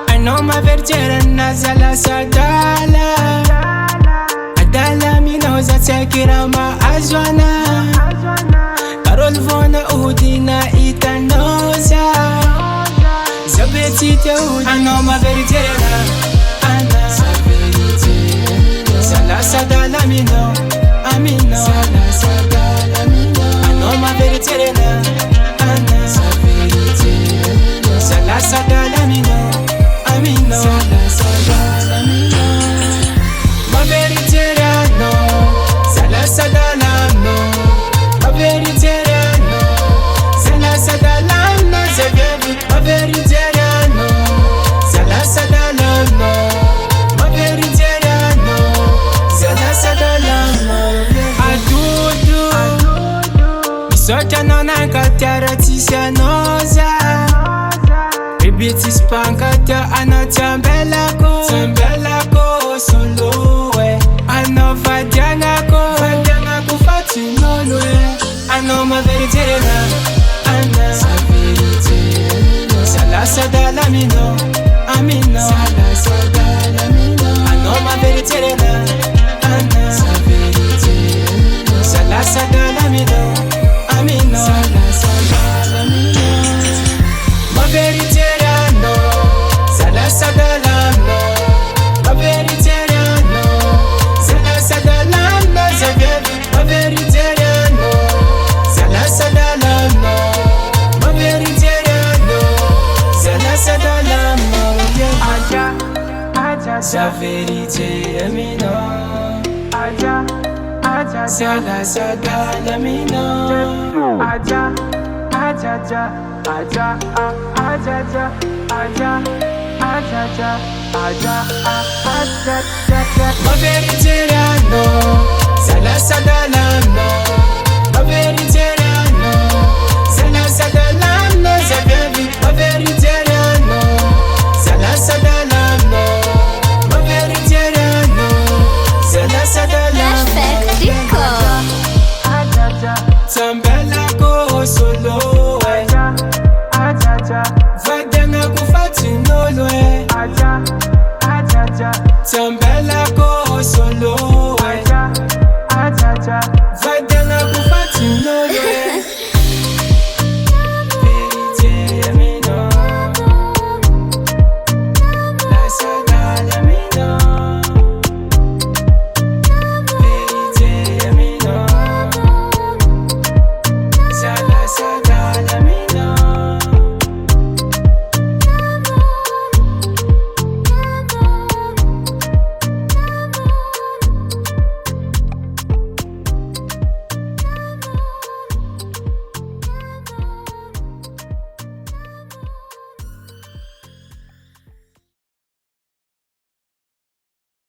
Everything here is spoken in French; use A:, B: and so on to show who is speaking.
A: I know Mahavery Jery nazala sadala adala mino zatsakira maazwana karol vona udina itanoza zabetite udina I know Mahavery Jery ana sala sadala mino amino sala sadala mino I know Mahavery Jery ana sala sadala mino amino sala mino Mahavery Jery no sala sadala no Mahavery Jery no sala sadala no zegebi Mahavery Jery no sala sadala no Mahavery Jery no sala sadala no adudu misota nona nkatara tisanoza Bibitis pankata anotambelako solowe anovadiangako fatinolowe ano Mahavery Jery ana sala sadala mino amino ano Mahavery Jery ana sala sadala mino amino Mahavery Jery no sala sadala no Mahavery Jery no sala sadala no zegebi Mahavery Jery no sala sadala no Mahavery Jery no sala sadala no aja Mahavery Jery no aja sala sadala mino aja Mahavery Jery no sala sadala no